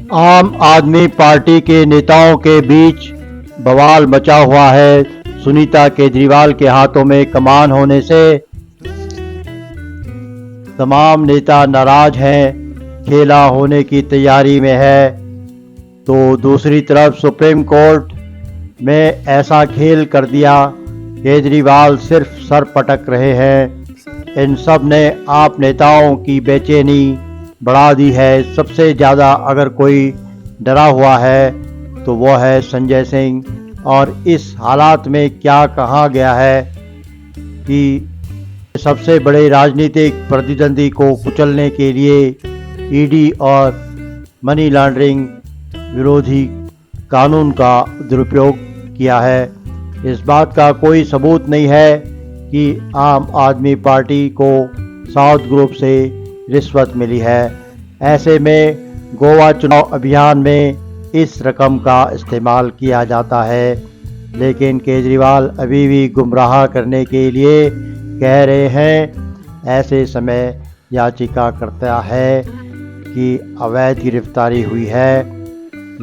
आम आदमी पार्टी के नेताओं के बीच बवाल मचा हुआ है। सुनीता केजरीवाल के हाथों में कमान होने से तमाम नेता नाराज हैं, खेला होने की तैयारी में है। तो दूसरी तरफ सुप्रीम कोर्ट में ऐसा खेल कर दिया, केजरीवाल सिर्फ सर पटक रहे हैं। इन सब ने आप नेताओं की बेचैनी बढ़ा दी है। सबसे ज़्यादा अगर कोई डरा हुआ है तो वो है संजय सिंह। और इस हालात में क्या कहा गया है कि सबसे बड़े राजनीतिक प्रतिद्वंदी को कुचलने के लिए ईडी और मनी लॉन्ड्रिंग विरोधी कानून का दुरुपयोग किया है। इस बात का कोई सबूत नहीं है कि आम आदमी पार्टी को साउथ ग्रुप से रिश्वत मिली है। ऐसे में गोवा चुनाव अभियान में इस रकम का इस्तेमाल किया जाता है, लेकिन केजरीवाल अभी भी गुमराह करने के लिए कह रहे हैं। ऐसे समय याचिका करता है कि अवैध गिरफ्तारी हुई है।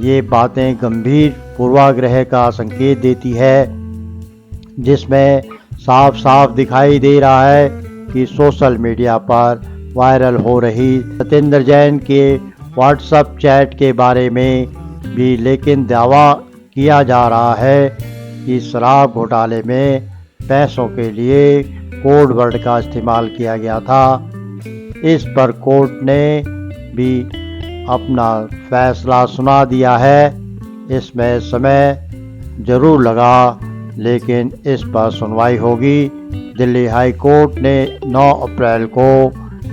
ये बातें गंभीर पूर्वाग्रह का संकेत देती है, जिसमें साफ साफ दिखाई दे रहा है कि सोशल मीडिया पर वायरल हो रही सत्येंद्र जैन के व्हाट्सएप चैट के बारे में भी लेकिन दावा किया जा रहा है कि शराब घोटाले में पैसों के लिए कोड वर्ड का इस्तेमाल किया गया था। इस पर कोर्ट ने भी अपना फैसला सुना दिया है। इसमें समय ज़रूर लगा, लेकिन इस पर सुनवाई होगी। दिल्ली हाई कोर्ट ने 9 अप्रैल को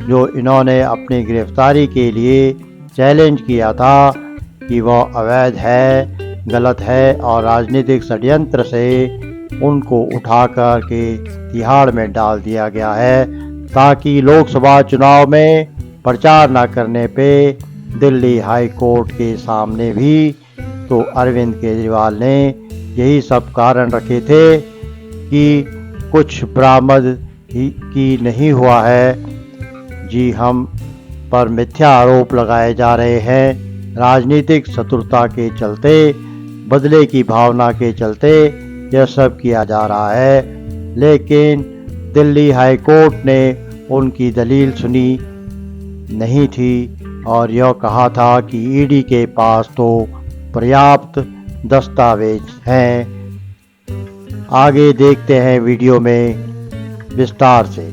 जो इन्होंने अपनी गिरफ्तारी के लिए चैलेंज किया था कि वह अवैध है, गलत है और राजनीतिक षड्यंत्र से उनको उठा कर के तिहाड़ में डाल दिया गया है, ताकि लोकसभा चुनाव में प्रचार न करने पे दिल्ली हाई कोर्ट के सामने भी तो अरविंद केजरीवाल ने यही सब कारण रखे थे कि कुछ बरामद की नहीं हुआ है। जी, हम पर मिथ्या आरोप लगाए जा रहे हैं। राजनीतिक शत्रुता के चलते, बदले की भावना के चलते यह सब किया जा रहा है। लेकिन दिल्ली हाई कोर्ट ने उनकी दलील सुनी नहीं थी और यह कहा था कि ईडी के पास तो पर्याप्त दस्तावेज हैं। आगे देखते हैं वीडियो में विस्तार से।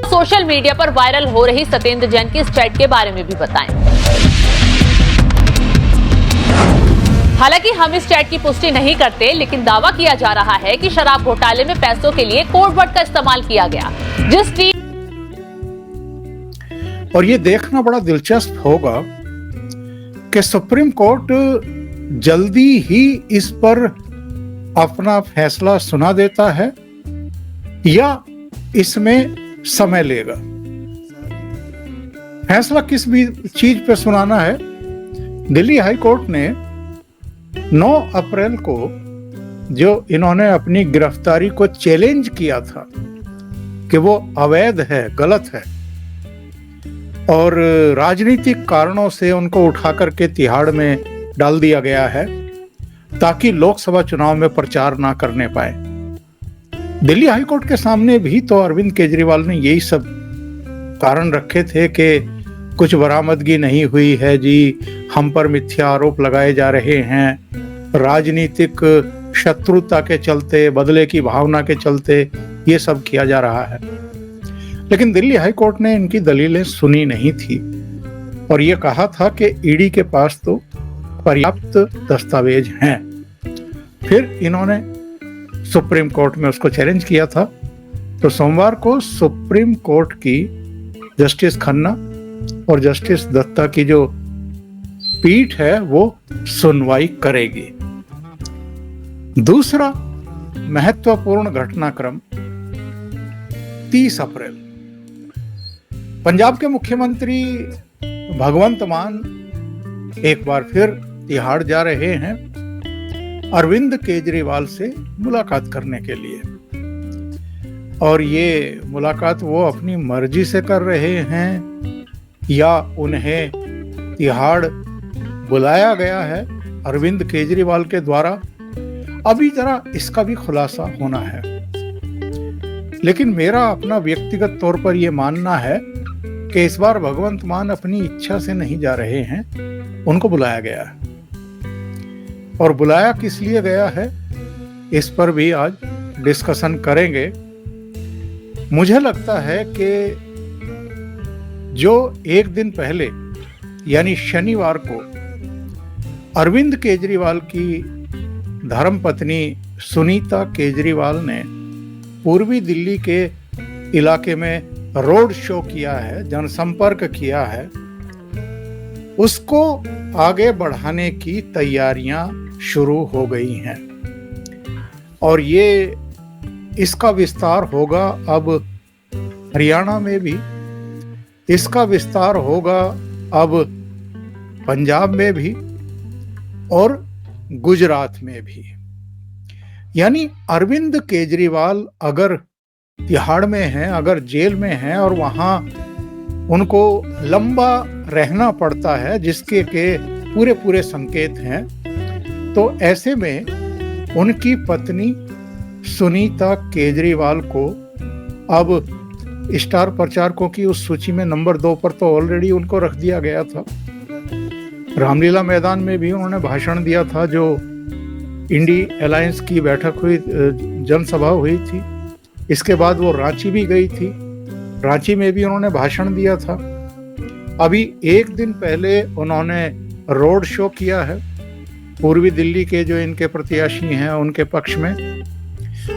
सोशल मीडिया पर वायरल हो रही सत्येंद्र जैन की इस चैट के बारे में भी बताएं। हालांकि हम इस चैट की पुष्टि नहीं करते, लेकिन दावा किया जा रहा है कि शराब घोटाले में पैसों के लिए कोड वर्ड का इस्तेमाल किया गया। और ये देखना बड़ा दिलचस्प होगा कि सुप्रीम कोर्ट जल्दी ही इस पर अपना फैसला सुना देता है या इसमें समय लेगा। फैसला किस भी चीज पे सुनाना है। दिल्ली हाई कोर्ट ने 9 अप्रैल को जो इन्होंने अपनी गिरफ्तारी को चैलेंज किया था कि वो अवैध है, गलत है और राजनीतिक कारणों से उनको उठा करके तिहाड़ में डाल दिया गया है ताकि लोकसभा चुनाव में प्रचार ना करने पाए। दिल्ली हाई कोर्ट के सामने भी तो अरविंद केजरीवाल ने यही सब कारण रखे थे कि कुछ बरामदगी नहीं हुई है जी, हम पर मिथ्या आरोप लगाए जा रहे हैं, राजनीतिक शत्रुता के चलते, बदले की भावना के चलते ये सब किया जा रहा है। लेकिन दिल्ली हाई कोर्ट ने इनकी दलीलें सुनी नहीं थी और ये कहा था कि ईडी के पास तो पर्याप्त दस्तावेज हैं। फिर इन्होंने सुप्रीम कोर्ट में उसको चैलेंज किया था। तो सोमवार को सुप्रीम कोर्ट की जस्टिस खन्ना और जस्टिस दत्ता की जो पीठ है वो सुनवाई करेगी। दूसरा महत्वपूर्ण घटनाक्रम 30 अप्रैल पंजाब के मुख्यमंत्री भगवंत मान एक बार फिर तिहाड़ जा रहे हैं अरविंद केजरीवाल से मुलाकात करने के लिए। और ये मुलाकात वो अपनी मर्जी से कर रहे हैं या उन्हें तिहाड़ बुलाया गया है अरविंद केजरीवाल के द्वारा। अभी जरा इसका भी खुलासा होना है। लेकिन मेरा अपना व्यक्तिगत तौर पर यह मानना है कि इस बार भगवंत मान अपनी इच्छा से नहीं जा रहे हैं, उनको बुलाया गया है। और बुलाया किस लिए गया है, इस पर भी आज डिस्कशन करेंगे। मुझे लगता है कि जो एक दिन पहले यानी शनिवार को अरविंद केजरीवाल की धर्मपत्नी सुनीता केजरीवाल ने पूर्वी दिल्ली के इलाके में रोड शो किया है, जनसंपर्क किया है, उसको आगे बढ़ाने की तैयारियां शुरू हो गई हैं। और ये इसका विस्तार होगा अब हरियाणा में भी, इसका विस्तार होगा अब पंजाब में भी और गुजरात में भी। यानी अरविंद केजरीवाल अगर तिहाड़ में हैं, अगर जेल में हैं और वहां उनको लंबा रहना पड़ता है जिसके के पूरे पूरे संकेत हैं, तो ऐसे में उनकी पत्नी सुनीता केजरीवाल को अब स्टार प्रचारकों की उस सूची में नंबर 2 पर तो ऑलरेडी उनको रख दिया गया था। रामलीला मैदान में भी उन्होंने भाषण दिया था, जो इंडी अलायंस की बैठक हुई, जनसभा हुई थी। इसके बाद वो रांची भी गई थी, रांची में भी उन्होंने भाषण दिया था। अभी एक दिन पहले उन्होंने रोड शो किया है पूर्वी दिल्ली के जो इनके प्रत्याशी हैं उनके पक्ष में,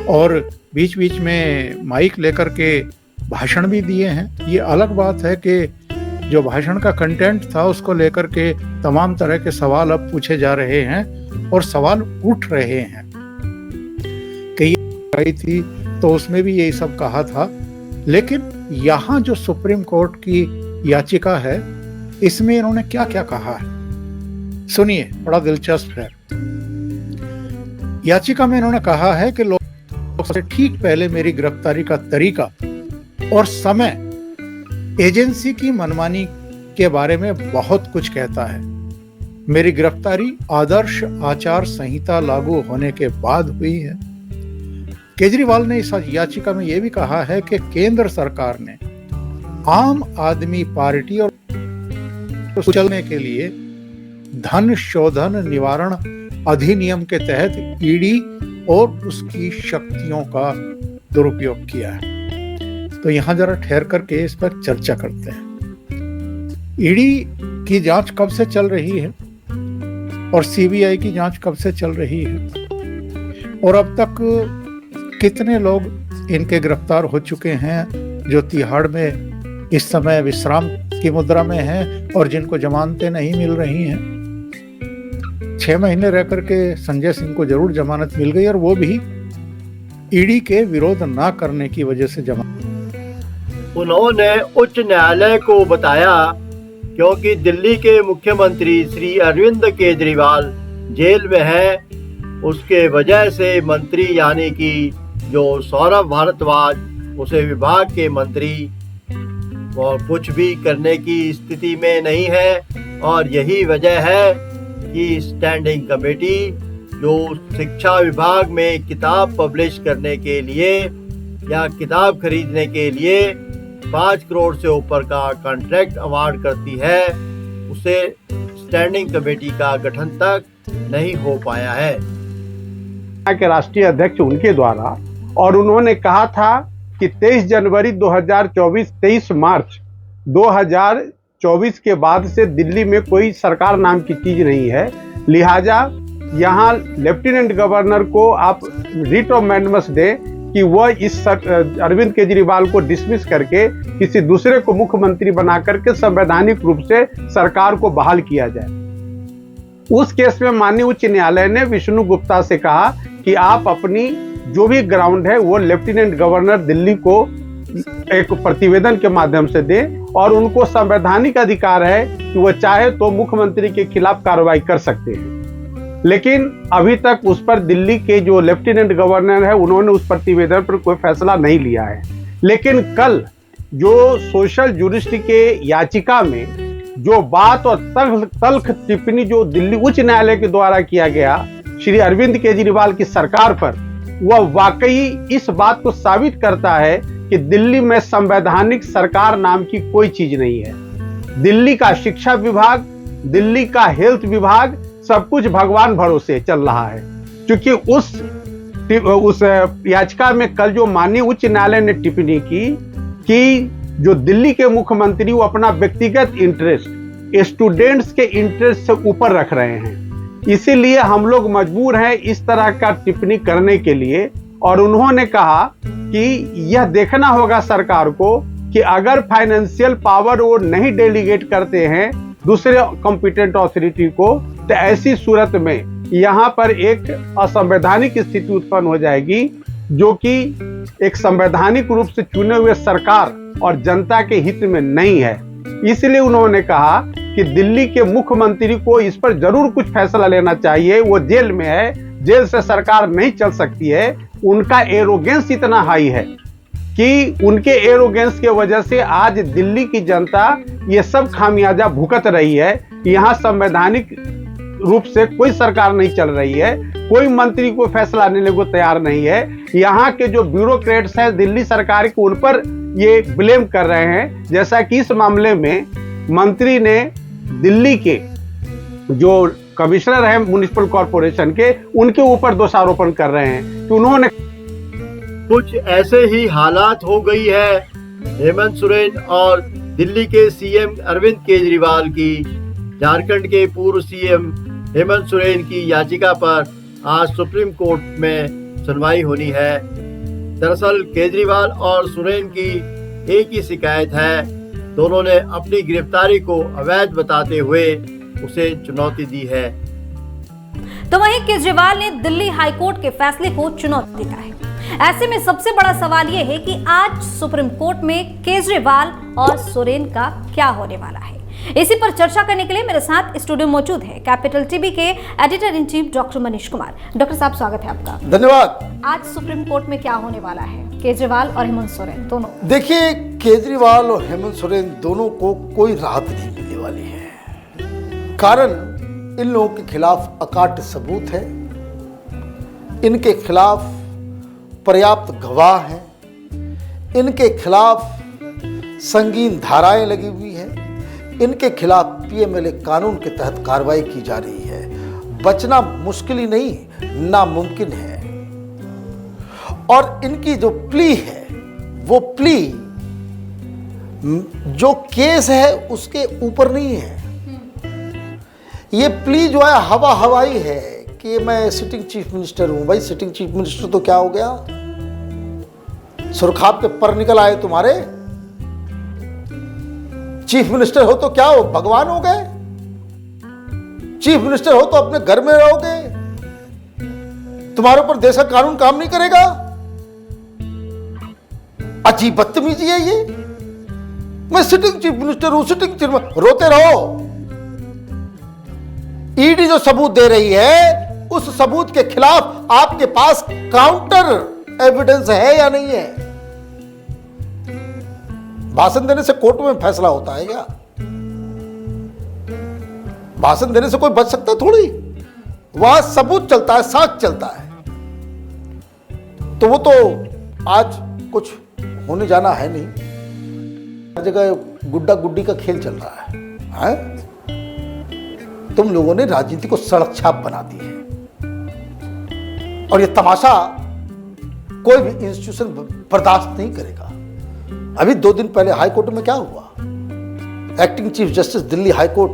और बीच बीच में माइक लेकर के भाषण भी दिए हैं। ये अलग बात है कि जो भाषण का कंटेंट था उसको लेकर के तमाम तरह के सवाल अब पूछे जा रहे हैं और सवाल उठ रहे हैं कि ये आई थी तो उसमें भी यही सब कहा था। लेकिन यहाँ जो सुप्रीम कोर्ट की याचिका है, इसमें इन्होंने क्या क्या कहा है सुनिए, बड़ा दिलचस्प है। याचिका में इन्होंने कहा है कि लोग से ठीक पहले मेरी गिरफ्तारी का तरीका और समय एजेंसी की मनमानी के बारे में बहुत कुछ कहता है। मेरी गिरफ्तारी आदर्श आचार संहिता लागू होने के बाद हुई है। केजरीवाल ने इस याचिका में यह भी कहा है कि केंद्र सरकार ने आम आदमी पार्टी और कुचलने के लिए धन शोधन निवारण अधिनियम के तहत ईडी और उसकी शक्तियों का दुरुपयोग किया है। तो यहां जरा ठहर करके इस पर चर्चा करते हैं। ईडी की जांच कब से चल रही है और सीबीआई की जांच कब से चल रही है, और अब तक कितने लोग इनके गिरफ्तार हो चुके हैं जो तिहाड़ में इस समय विश्राम की मुद्रा में हैं और जिनको जमानतें नहीं मिल रही हैं। 6 महीने रह करके संजय सिंह को जरूर जमानत मिल गई, और वो भी ईडी के विरोध ना करने की वजह से जमानत। उन्होंने उच्च न्यायालय को बताया क्योंकि दिल्ली के मुख्यमंत्री श्री अरविंद केजरीवाल जेल में हैं, उसके वजह से मंत्री यानी कि जो सौरभ भारद्वाज उसे विभाग के मंत्री वो कुछ भी करने की स्थिति में नहीं है। और यही वजह है कि स्टैंडिंग कमेटी जो शिक्षा विभाग में किताब पब्लिश करने के लिए या किताब खरीदने के लिए 5 करोड़ से ऊपर का कॉन्ट्रैक्ट अवार्ड करती है, उसे स्टैंडिंग कमेटी का गठन तक नहीं हो पाया है। के राष्ट्रीय अध्यक्ष उनके द्वारा, और उन्होंने कहा था कि 23 जनवरी 2024, 23 मार्च 2024 के बाद से दिल्ली में कोई सरकार नाम की चीज नहीं है, लिहाजा यहाँ लेफ्टिनेंट गवर्नर को आप रिट ऑफ मैंडेमस दें कि वह इस अरविंद केजरीवाल को डिसमिस करके किसी दूसरे को मुख्यमंत्री बना करके संवैधानिक रूप से सरकार को बहाल किया जाए। उस केस में माननीय उच्च न्यायालय ने विष्णु गुप्ता से कहा कि आप अपनी जो भी ग्राउंड है वो लेफ्टिनेंट गवर्नर दिल्ली को एक प्रतिवेदन के माध्यम से दें, और उनको संवैधानिक अधिकार है कि वह चाहे तो मुख्यमंत्री के खिलाफ कार्रवाई कर सकते हैं। लेकिन अभी तक उस पर दिल्ली के जो लेफ्टिनेंट गवर्नर है उन्होंने उस प्रतिवेदन पर कोई फैसला नहीं लिया है। लेकिन कल जो सोशल जुरिस्ट के याचिका में जो बात और तल्ख टिप्पणी जो दिल्ली उच्च न्यायालय के द्वारा किया गया श्री अरविंद केजरीवाल की सरकार पर, वह वाकई इस बात को साबित करता है कि दिल्ली में संवैधानिक सरकार नाम की कोई चीज नहीं है। दिल्ली का शिक्षा विभाग, दिल्ली का हेल्थ विभाग, सब कुछ भगवान भरोसे चल रहा है। क्योंकि उस याचिका में कल जो माननीय उच्च न्यायालय ने टिप्पणी की कि जो दिल्ली के मुख्यमंत्री वो अपना व्यक्तिगत इंटरेस्ट स्टूडेंट्स के इंटरेस्ट से ऊपर रख रहे हैं, इसीलिए हम लोग मजबूर हैं इस तरह का टिप्पणी करने के लिए। और उन्होंने कहा कि यह देखना होगा सरकार को कि अगर फाइनेंशियल पावर वो नहीं डेलीगेट करते हैं दूसरे कॉम्पिटेंट अथॉरिटी को, तो ऐसी सूरत में यहाँ पर एक असंवैधानिक स्थिति उत्पन्न हो जाएगी, जो कि एक संवैधानिक रूप से चुने हुए सरकार और जनता के हित में नहीं है। इसलिए उन्होंने कहा कि दिल्ली के मुख्यमंत्री को इस पर जरूर कुछ फैसला लेना चाहिए। वो जेल में है, जेल से सरकार नहीं चल सकती है। उनका एरोगेंस इतना हाई है कि उनके एरोगेंस के वजह से आज दिल्ली की जनता ये सब खामियाजा भुगत रही है। यहाँ संवैधानिक रूप से कोई सरकार नहीं चल रही है, कोई मंत्री को फैसला लेने को तैयार नहीं है। यहाँ के जो ब्यूरोक्रेट्स हैं दिल्ली सरकार के, उन पर ये ब्लेम कर रहे हैं। जैसा कि इस मामले में मंत्री ने दिल्ली के जो कमिश्नर है म्युनिसिपल कॉर्पोरेशन के, उनके ऊपर दोषारोपण कर रहे हैं कि उन्होंने कुछ ऐसे ही हालात हो गई है हेमंत सोरेन और दिल्ली के सीएम अरविंद केजरीवाल की झारखंड के पूर्व सीएम हेमंत सोरेन की याचिका पर आज सुप्रीम कोर्ट में सुनवाई होनी है। दरअसल केजरीवाल और सोरेन की एक ही शिकायत है, दोनों ने अपनी गिरफ्तारी को अवैध बताते हुए उसे चुनौती दी है। तो वहीं केजरीवाल ने दिल्ली हाईकोर्ट के फैसले को चुनौती दी है। ऐसे में सबसे बड़ा सवाल यह है कि आज सुप्रीम कोर्ट में केजरीवाल और सोरेन का क्या होने वाला है। इसी पर चर्चा करने के लिए मेरे साथ स्टूडियो मौजूद है कैपिटल टीवी के editor in chief doctor Manish Kumar. Doctor साहब, स्वागत है आपका। धन्यवाद। आज सुप्रीम कोर्ट में क्या होने वाला है, केजरीवाल और हेमंत सोरेन दोनों? देखिए, केजरीवाल और हेमंत सोरेन दोनों को कोई राहत नहीं मिलने वाली है। कारण इन लोगों के खिलाफ अकाट्य सबूत है, इनके खिलाफ पर्याप्त गवाह हैं, इनके खिलाफ संगीन धाराएं लगी हुई है, इनके खिलाफ पीएमएलए कानून के तहत कार्रवाई की जा रही है। बचना मुश्किल ही नहीं, नामुमकिन है। और इनकी जो प्ली है, वो प्ली जो केस है उसके ऊपर नहीं है। ये प्ली जो है हवा हवाई है कि मैं सिटिंग चीफ मिनिस्टर हूं। भाई, सिटिंग चीफ मिनिस्टर तो क्या हो गया? सुरखाब के पर निकल आए तुम्हारे। चीफ मिनिस्टर हो तो क्या हो, भगवान हो गए? चीफ मिनिस्टर हो तो अपने घर में रहोगे, तुम्हारे ऊपर देश का कानून काम नहीं करेगा? अजीब बदतमीजी है ये। मैं सिटिंग चीफ मिनिस्टर हूं, सिटिंग चीफ, रोते रहो। ईडी जो सबूत दे रही है, उस सबूत के खिलाफ आपके पास काउंटर एविडेंस है या नहीं है? भाषण देने से कोर्ट में फैसला होता है क्या? भाषण देने से कोई बच सकता है थोड़ी। वहां सबूत चलता है, साक्ष्य चलता है। तो वो तो आज कुछ होने जाना है नहीं। हर जगह गुड्डा गुड्डी का खेल चल रहा है? तुम लोगों ने राजनीति को सड़क छाप बना दी है। और ये तमाशा कोई भी इंस्टीट्यूशन बर्दाश्त नहीं करेगा। अभी 2 दिन पहले हाई कोर्ट में क्या हुआ? Acting chief justice Delhi high court,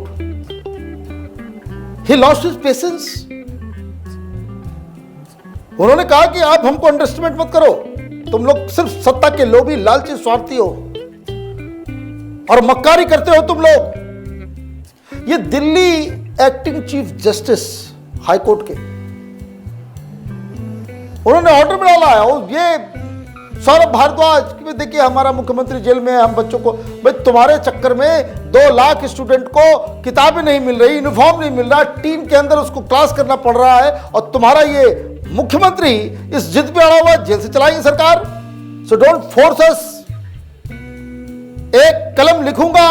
he lost his patience. उन्होंने कहा कि आप हमको अंडरएस्टिमेट मत करो, तुम लोग सिर्फ सत्ता के लोभी, लालची, स्वार्थी हो और मक्कारी करते हो तुम लोग। ये Delhi acting chief justice high court के, उन्होंने ऑर्डर में डाला है। और ये सौरभ भारद्वाज कि देखिए हमारा मुख्यमंत्री जेल में है, हम बच्चों को, भाई तुम्हारे चक्कर में 2 लाख स्टूडेंट को किताबें नहीं मिल रही, यूनिफॉर्म नहीं मिल रहा, टीम के अंदर उसको क्लास करना पड़ रहा है, और तुम्हारा ये मुख्यमंत्री इस जिद पे अड़ा हुआ, जेल से चलाएंगे सरकार। सो डोंट फोर्स अस। एक कलम लिखूंगा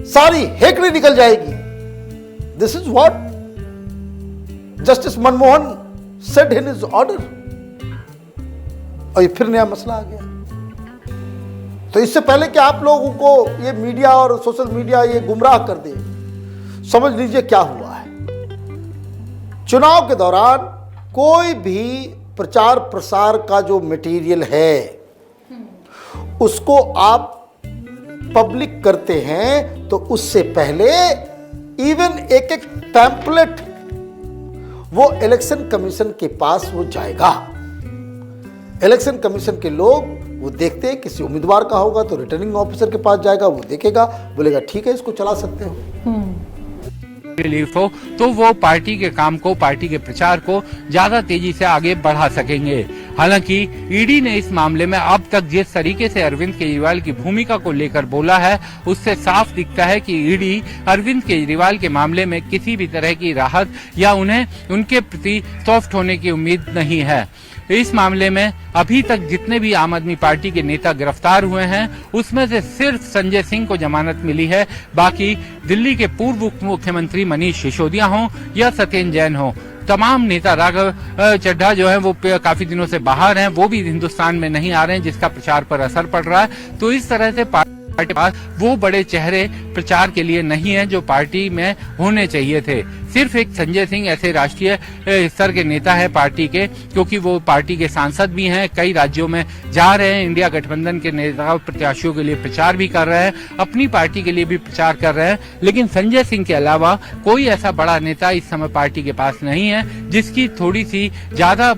सारी हेकड़ी निकल जाएगी। This is what justice Manmohan said in his order. और ये फिर नया मसला आ गया। तो इससे पहले कि आप लोगों को ये मीडिया और सोशल मीडिया ये गुमराह कर दे, समझ लीजिए क्या हुआ है। चुनाव के दौरान कोई भी प्रचार प्रसार का जो मटेरियल है उसको आप पब्लिक करते हैं तो उससे पहले इवन एक एक पैम्पलेट वो इलेक्शन कमीशन के पास वो जाएगा। इलेक्शन कमीशन के लोग वो देखते हैं, किसी उम्मीदवार का होगा तो रिटर्निंग ऑफिसर के पास जाएगा, वो देखेगा, बोलेगा ठीक है इसको चला सकते हो। रिलीफ हो तो वो पार्टी के काम को, पार्टी के प्रचार को ज्यादा तेजी से आगे बढ़ा सकेंगे। हालांकि ईडी ने इस मामले में अब तक जिस तरीके से अरविंद केजरीवाल की भूमिका को लेकर बोला है उससे साफ दिखता है कि ईडी अरविंद केजरीवाल के मामले में किसी भी तरह की राहत या उन्हें उनके प्रति सॉफ्ट होने की उम्मीद नहीं है। इस मामले में अभी तक जितने भी आम आदमी पार्टी के नेता गिरफ्तार हुए हैं उसमें से सिर्फ संजय सिंह को जमानत मिली है। बाकी दिल्ली के पूर्व मुख्यमंत्री मनीष सिसोदिया हों या सत्येंद्र जैन हों, तमाम नेता, राघव चड्ढा जो है वो काफी दिनों से बाहर हैं, वो भी हिंदुस्तान में नहीं आ रहे हैं, जिसका प्रचार पर असर पड़ रहा है। तो इस तरह से पार्टी के पास वो बड़े चेहरे प्रचार के लिए नहीं है जो पार्टी में होने चाहिए थे। सिर्फ एक संजय सिंह ऐसे राष्ट्रीय स्तर के नेता है पार्टी के, क्योंकि वो पार्टी के सांसद भी हैं, कई राज्यों में जा रहे हैं, इंडिया गठबंधन के नेता प्रत्याशियों के लिए प्रचार भी कर रहे हैं, अपनी पार्टी के लिए भी प्रचार कर रहे हैं। लेकिन संजय सिंह के अलावा कोई ऐसा बड़ा नेता इस समय पार्टी के पास नहीं है जिसकी थोड़ी सी ज्यादा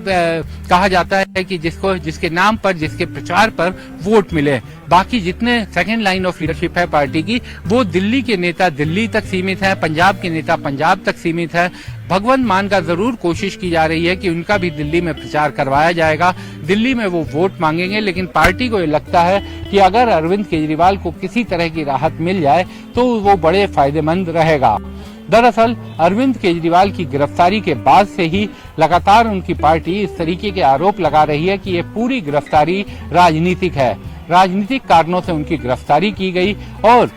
कहा जाता है कि जिसके नाम पर, जिसके प्रचार पर वोट मिले। बाकी जितने सेकेंड लाइन ऑफ लीडरशिप है पार्टी की वो दिल्ली के नेता दिल्ली तक सीमित है, पंजाब के नेता पंजाब तक सीमित है। भगवंत मान का जरूर कोशिश की जा रही है कि उनका भी दिल्ली में प्रचार करवाया जाएगा, दिल्ली में वो वोट मांगेंगे। लेकिन पार्टी को ये लगता है कि अगर अरविंद केजरीवाल को किसी तरह की राहत मिल जाए तो वो बड़े फायदेमंद रहेगा। दरअसल अरविंद केजरीवाल की गिरफ्तारी के बाद से ही लगातार उनकी पार्टी इस तरीके के आरोप लगा रही है कि ये पूरी गिरफ्तारी राजनीतिक है, राजनीतिक कारणों से उनकी गिरफ्तारी की गई और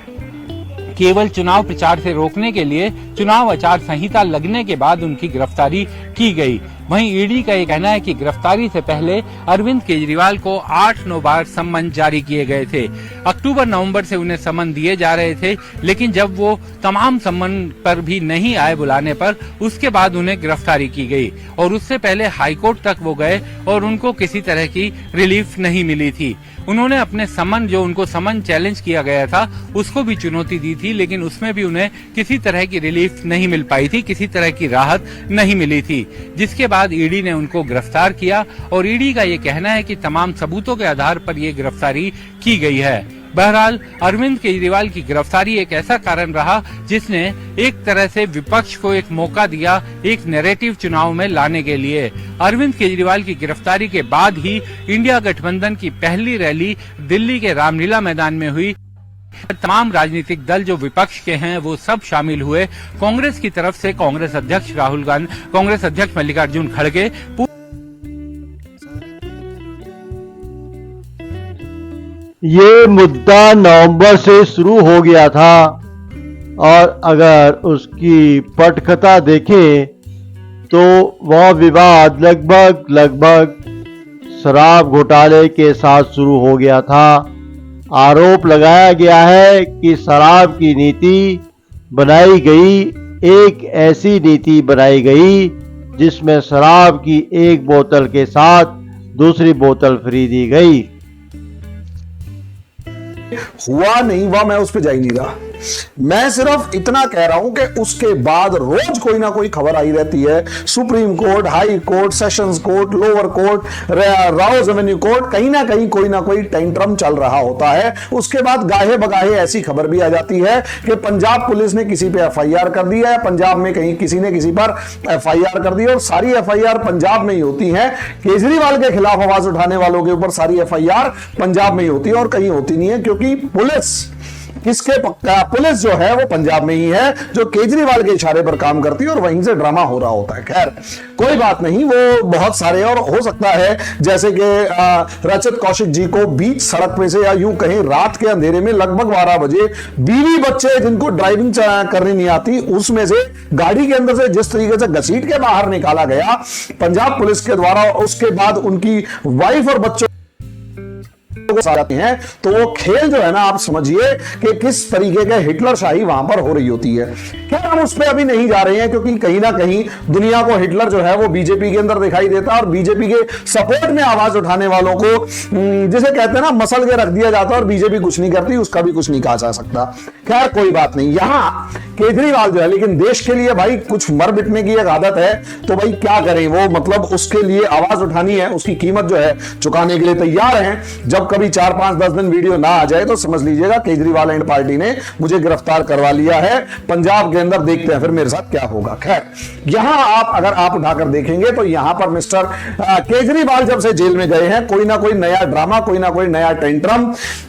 केवल चुनाव प्रचार से रोकने के लिए चुनाव आचार संहिता लगने के बाद उनकी गिरफ्तारी की गई। वहीं ईडी का ये कहना है कि गिरफ्तारी से पहले अरविंद केजरीवाल को 8-9 बार सम्मन जारी किए गए थे। अक्टूबर-नवंबर से उन्हें सम्मन दिए जा रहे थे, लेकिन जब वो तमाम सम्मन पर भी नहीं आए बुलाने पर, उसके बाद उन्हें गिरफ्तारी की गई और उससे पहले हाईकोर्ट तक वो गए और उनको किसी तरह की रिलीफ नहीं मिली थी। उन्होंने अपने समन, जो उनको समन चैलेंज किया गया था, उसको भी चुनौती दी थी, लेकिन उसमें भी उन्हें किसी तरह की रिलीफ नहीं मिल पाई थी, किसी तरह की राहत नहीं मिली थी। जिसके बाद ईडी ने उनको गिरफ्तार किया और ईडी का ये कहना है कि तमाम सबूतों के आधार पर ये गिरफ्तारी की गई है। बहरहाल अरविंद केजरीवाल की गिरफ्तारी एक ऐसा कारण रहा जिसने एक तरह से विपक्ष को एक मौका दिया एक नैरेटिव चुनाव में लाने के लिए। अरविंद केजरीवाल की गिरफ्तारी के बाद ही इंडिया गठबंधन की पहली रैली दिल्ली के रामलीला मैदान में हुई। तमाम राजनीतिक दल जो विपक्ष के हैं वो सब शामिल हुए। कांग्रेस की तरफ से कांग्रेस अध्यक्ष राहुल गांधी, कांग्रेस अध्यक्ष मल्लिकार्जुन खड़गे, ये मुद्दा नवंबर से शुरू हो गया था और अगर उसकी पटकथा देखें तो वह विवाद लगभग शराब घोटाले के साथ शुरू हो गया था। आरोप लगाया गया है कि शराब की नीति बनाई गई, एक ऐसी नीति बनाई गई जिसमें शराब की एक बोतल के साथ दूसरी बोतल फ्री दी गई। हुआ नहीं हुआ मैं उस पर जा ही नहीं रहा। मैं सिर्फ इतना कह रहा हूं कि उसके बाद रोज कोई ना कोई खबर आई रहती है। Supreme court, high court, sessions court, lower court, Rouse Avenue court, कहीं ना कहीं कोई ना कोई टेंट्रम चल रहा होता है। उसके बाद गाहे बगाहे ऐसी खबर भी आ जाती है कि पंजाब पुलिस ने किसी पे एफआईआर कर दी है, पंजाब में कहीं किसी ने किसी पर एफआईआर कर दी और सारी एफआईआर पंजाब में ही होती है। केजरीवाल के खिलाफ आवाज उठाने वालों के ऊपर सारी एफआईआर पंजाब में ही होती है और कहीं होती नहीं है, क्योंकि पुलिस किसके पुलिस जो है वो पंजाब में ही है, जो केजरीवाल के इशारे पर काम करती है और वहीं से ड्रामा हो रहा होता है। खैर कोई बात नहीं, वो बहुत सारे और हो सकता है, जैसे कि रचित कौशिक जी को बीच सड़क पे से या यूं कहीं रात के अंधेरे में लगभग 12 बजे बीवी बच्चे जिनको ड्राइविंग करनी नहीं आती उसमें से गाड़ी के अंदर से जिस तरीके से घसीट के बाहर निकाला गया पंजाब पुलिस के द्वारा, उसके बाद उनकी वाइफ और बच्चों जाते हैं, तो वो खेल जो है ना, आप समझिए कि किस तरीके के हिटलर शाही वहां पर हो रही होती है। खैर हम उस पर अभी नहीं जा रहे हैं, क्योंकि कहीं ना कहीं दुनिया को हिटलर जो है वो बीजेपी के अंदर दिखाई देता है और बीजेपी के सपोर्ट में आवाज उठाने वालों को जिसे कहते हैं ना मसल के रख दिया जाता है और बीजेपी कुछ नहीं करती, उसका भी कुछ नहीं कहा जा सकता। खैर कोई बात नहीं, यहां केजरीवाल जो है, लेकिन देश के लिए भाई कुछ मर मिटने की एक आदत है, तो भाई क्या करें, वो मतलब उसके लिए आवाज उठानी है, उसकी कीमत जो है चुकाने के लिए तैयार हैं। जब कभी 4, 5, 10 दिन वीडियो ना आ जाए तो समझ लीजिएगा केजरीवाल एंड पार्टी ने मुझे गिरफ्तार करवा लिया है पंजाब के अंदर, देखते हैं फिर मेरे साथ क्या होगा। खैर यहां अगर आप उठाकर देखेंगे तो यहां पर मिस्टर केजरीवाल जब से जेल में गए हैं, कोई ना कोई नया ड्रामा, कोई ना कोई नया टेंट्रम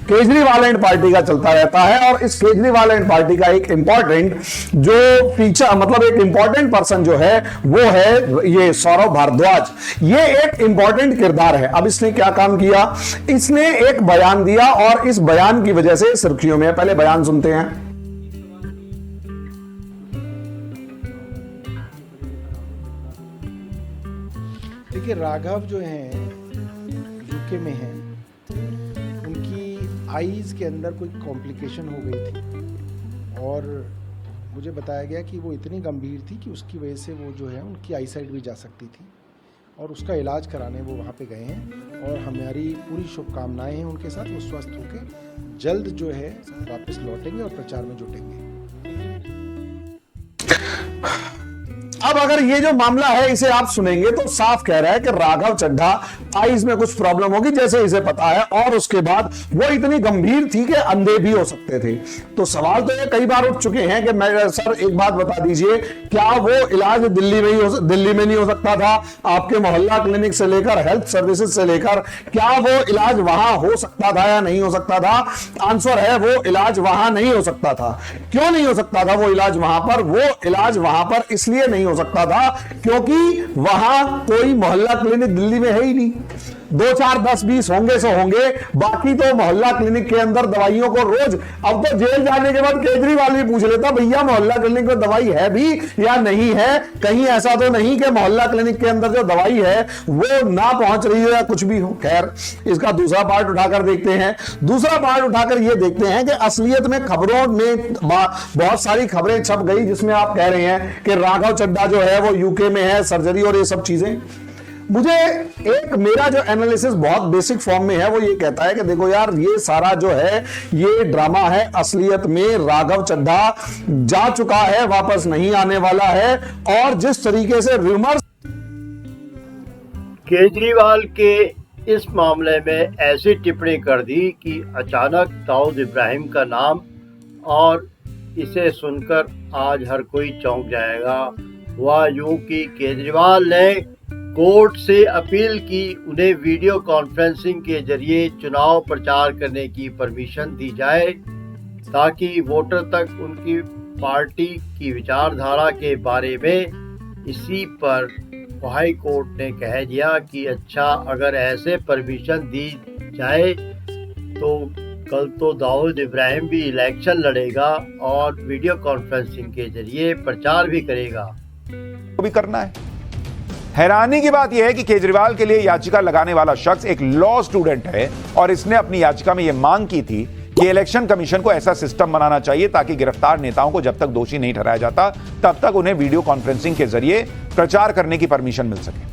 केजरीवाल एंड पार्टी का चलता रहता है। और इस केजरीवाल एंड पार्टी का एक इंपॉर्टेंट जो फीचर, मतलब एक इंपॉर्टेंट पर्सन जो है वो है ये सौरभ भारद्वाज। ये एक इंपॉर्टेंट किरदार है। अब इसने क्या काम किया, इसने एक बयान दिया और इस बयान की वजह से सुर्खियों में, पहले बयान सुनते हैं। देखिए राघव जो हैं यूके में हैं, उनकी आईज के अंदर कोई कॉम्प्लिकेशन हो गई थी और मुझे बताया गया कि वो इतनी गंभीर थी कि उसकी वजह से वो जो है उनकी आई साइट भी जा सकती थी और उसका इलाज कराने वो वहाँ पे गए हैं और हमारी पूरी शुभकामनाएं हैं उनके साथ। वो स्वस्थ होकर जल्द जो है वापस लौटेंगे और प्रचार में जुटेंगे। अब अगर ये जो मामला है इसे आप सुनेंगे तो साफ कह रहा है कि राघव चड्ढा आईज में कुछ प्रॉब्लम होगी जैसे इसे पता है, और उसके बाद वो इतनी गंभीर थी कि अंधे भी हो सकते थे। तो सवाल तो ये कई बार उठ चुके हैं कि मैं सर एक बात बता दीजिए, क्या वो इलाज दिल्ली में नहीं हो सकता था? आपके मोहल्ला क्लिनिक से लेकर हेल्थ सर्विसेज से लेकर क्या वो इलाज वहां हो सकता था या नहीं हो सकता था? आंसर है वो इलाज वहां नहीं हो सकता था। क्यों नहीं हो सकता था वो इलाज वहां पर? वो इलाज वहां पर इसलिए नहीं हो सकता था क्योंकि वहां कोई मोहल्ला क्लिनिक दिल्ली में है ही नहीं। 2, 4, 10, 20 होंगे सो होंगे, बाकी तो मोहल्ला क्लिनिक के अंदर दवाइयों को रोज, अब तो जेल जाने के बाद केजरीवाल भी पूछ लेता भैया मोहल्ला क्लिनिक में दवाई है भी या नहीं है, कहीं ऐसा तो नहीं कि मोहल्ला क्लिनिक के अंदर जो दवाई है वो ना पहुंच रही हो या कुछ भी हो। खैर इसका दूसरा पार्ट उठाकर देखते हैं। दूसरा पार्ट उठाकर ये देखते हैं कि असलियत में खबरों में बहुत सारी खबरें छप गई जिसमें आप कह रहे हैं कि राघव चड्ढा जो है वो यूके में है, सर्जरी और ये सब चीजें। मुझे एक मेरा जो एनालिसिस बहुत बेसिक फॉर्म में है वो ये कहता है कि देखो यार ये सारा जो है ये ड्रामा है। असलियत में राघव चड्ढा जा चुका है, वापस नहीं आने वाला है। और जिस तरीके से रूमर्स केजरीवाल के इस मामले में ऐसी टिप्पणी कर दी कि अचानक दाऊद इब्राहिम का नाम, और इसे सुनकर आज हर कोई चौंक जाएगा। वह यूं कि केजरीवाल ने कोर्ट से अपील की उन्हें वीडियो कॉन्फ्रेंसिंग के जरिए चुनाव प्रचार करने की परमिशन दी जाए ताकि वोटर तक उनकी पार्टी की विचारधारा के बारे में। इसी पर हाई कोर्ट ने कह दिया कि अच्छा अगर ऐसे परमिशन दी जाए तो कल तो दाऊद इब्राहिम भी इलेक्शन लड़ेगा और वीडियो कॉन्फ्रेंसिंग के जरिए प्रचार भी करेगा। तो भी करना है। हैरानी की बात यह है कि केजरीवाल के लिए याचिका लगाने वाला शख्स एक लॉ स्टूडेंट है और इसने अपनी याचिका में यह मांग की थी कि इलेक्शन कमीशन को ऐसा सिस्टम बनाना चाहिए ताकि गिरफ्तार नेताओं को जब तक दोषी नहीं ठहराया जाता तब तक उन्हें वीडियो कॉन्फ्रेंसिंग के जरिए प्रचार करने की परमिशन मिल सके।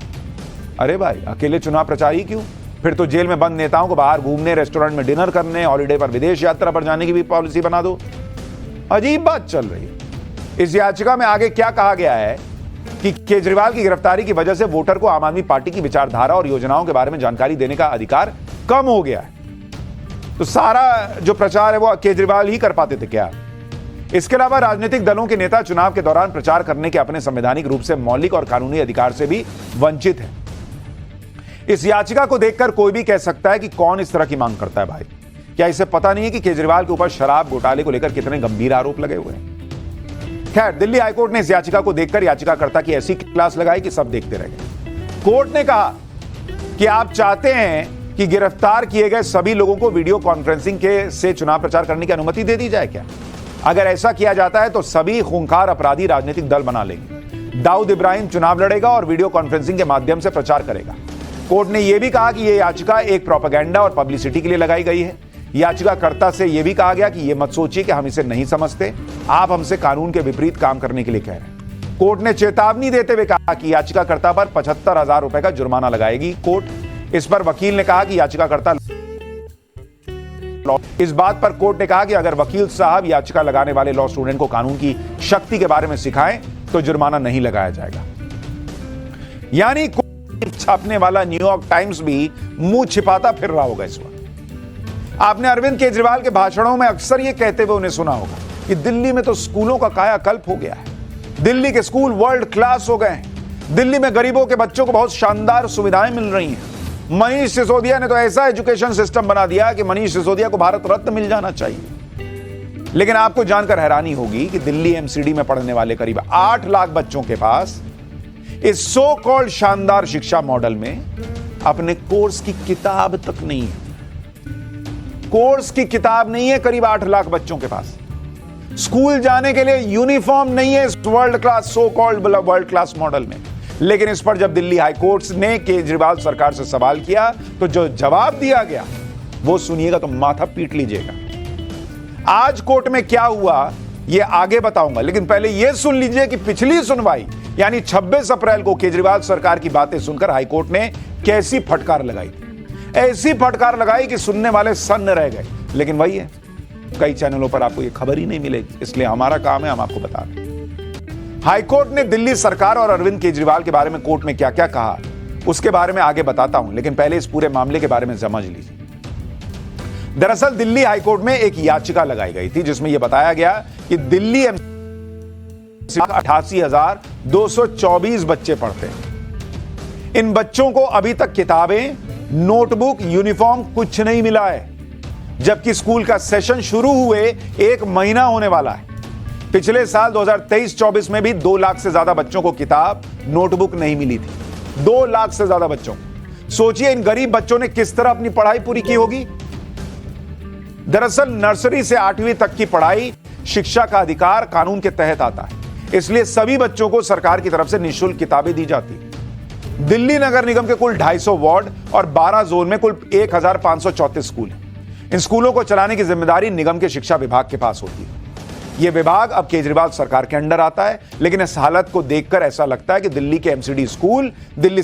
अरे भाई अकेले चुनाव प्रचार ही क्यों? फिर तो जेल में बंद नेताओं को बाहर घूमने, रेस्टोरेंट में डिनर करने, हॉलीडे पर विदेश यात्रा पर जाने की भी पॉलिसी बना दो। अजीब बात चल रही है। इस याचिका में आगे क्या कहा गया है कि केजरीवाल की गिरफ्तारी की वजह से वोटर को आम आदमी पार्टी की विचारधारा और योजनाओं के बारे में जानकारी देने का अधिकार कम हो गया है। तो सारा जो प्रचार है वो केजरीवाल ही कर पाते थे क्या? इसके अलावा राजनीतिक दलों के नेता चुनाव के दौरान प्रचार करने के अपने संवैधानिक रूप से मौलिक और कानूनी अधिकार से भी वंचित है। इस याचिका को देखकर कोई भी कह सकता है कि कौन इस तरह की मांग करता है। भाई क्या इसे पता नहीं है कि केजरीवाल के ऊपर शराब घोटाले को लेकर कितने गंभीर आरोप लगे हुए हैं? खैर, दिल्ली हाईकोर्ट ने इस याचिका को देखकर याचिकाकर्ता की ऐसी क्लास लगाई कि सब देखते रह गए। कोर्ट ने कहा कि आप चाहते हैं कि गिरफ्तार किए गए सभी लोगों को वीडियो कॉन्फ्रेंसिंग से चुनाव प्रचार करने की अनुमति दे दी जाए क्या? अगर ऐसा किया जाता है तो सभी खूंखार अपराधी राजनीतिक दल बना लेंगे। दाऊद इब्राहिम चुनाव लड़ेगा और वीडियो कॉन्फ्रेंसिंग के माध्यम से प्रचार करेगा। कोर्ट ने यह भी कहा कि यह याचिका एक प्रोपेगेंडा और पब्लिसिटी के लिए लगाई गई है। याचिकाकर्ता से यह भी कहा गया कि यह मत सोचिए कि हम इसे नहीं समझते, आप हमसे कानून के विपरीत काम करने के लिए कह रहे हैं। कोर्ट ने चेतावनी देते हुए कहा कि याचिकाकर्ता पर 75,000 रुपए का जुर्माना लगाएगी कोर्ट। इस पर वकील ने कहा कि याचिकाकर्ता इस बात पर कोर्ट ने कहा कि अगर वकील साहब याचिका लगाने वाले लॉ स्टूडेंट को कानून की शक्ति के बारे में सिखाएं तो जुर्माना नहीं लगाया जाएगा। यानी छापने वाला न्यूयॉर्क टाइम्स भी मुंह छिपाता फिर रहा होगा इस वक्त। आपने अरविंद केजरीवाल के भाषणों में अक्सर यह कहते हुए उन्हें सुना होगा कि दिल्ली में तो स्कूलों का कायाकल्प हो गया है, दिल्ली के स्कूल वर्ल्ड क्लास हो गए हैं, दिल्ली में गरीबों के बच्चों को बहुत शानदार सुविधाएं मिल रही हैं। मनीष सिसोदिया ने तो ऐसा एजुकेशन सिस्टम बना दिया कि मनीष सिसोदिया को भारत रत्न मिल जाना चाहिए। लेकिन आपको जानकर हैरानी होगी कि दिल्ली एमसीडी में पढ़ने वाले करीब 8 लाख बच्चों के पास इस सो कॉल्ड शानदार शिक्षा मॉडल में अपने कोर्स की किताब तक नहीं है। कोर्स की किताब नहीं है करीब 8 लाख बच्चों के पास। स्कूल जाने के लिए यूनिफॉर्म नहीं है इस world class so called world class model में। लेकिन इस पर जब दिल्ली हाई कोर्ट ने केजरीवाल सरकार से सवाल किया तो जो जवाब दिया गया वो सुनिएगा तो माथा पीट लीजिएगा। आज कोर्ट में क्या हुआ ये आगे बताऊंगा, लेकिन पहले यह सुन लीजिए कि पिछली सुनवाई यानी 26 अप्रैल को केजरीवाल सरकार की बातें सुनकर हाईकोर्ट ने कैसी फटकार लगाई। ऐसी फटकार लगाई कि सुनने वाले सन्न रह गए। लेकिन वही है, कई चैनलों पर आपको यह खबर ही नहीं मिलेगी, इसलिए हमारा काम है हम आपको बता दें। हाईकोर्ट ने दिल्ली सरकार और अरविंद केजरीवाल के बारे में कोर्ट में क्या क्या कहा उसके बारे में आगे बताता हूं, लेकिन पहले इस पूरे मामले के बारे में समझ लीजिए। दरअसल दिल्ली हाईकोर्ट में एक याचिका लगाई गई थी जिसमें यह बताया गया कि दिल्ली 88,224 बच्चे पढ़ते हैं। इन बच्चों को अभी तक किताबें, नोटबुक, यूनिफॉर्म कुछ नहीं मिला है, जबकि स्कूल का सेशन शुरू हुए 1 महीना होने वाला है। पिछले साल 2023-24 में भी 2 लाख से ज्यादा बच्चों को किताब, नोटबुक नहीं मिली थी। 2 लाख से ज्यादा बच्चों। सोचिए इन गरीब बच्चों ने किस तरह अपनी पढ़ाई पूरी की होगी। दरअसल नर्सरी से 8वीं तक की पढ़ाई शिक्षा का अधिकार कानून के तहत आता है, इसलिए सभी बच्चों को सरकार की तरफ से निःशुल्क किताबें दी जाती। दिल्ली नगर निगम के कुल 250 वार्ड और 12 जोन में कुल 1534 स्कूल हैं। इन स्कूलों को चलाने की जिम्मेदारी निगम के शिक्षा विभाग के पास होती है। यह विभाग अब केजरीवाल सरकार के अंडर आता है, लेकिन इस हालत को देखकर ऐसा लगता है कि दिल्ली के एमसीडी स्कूल दिल्ली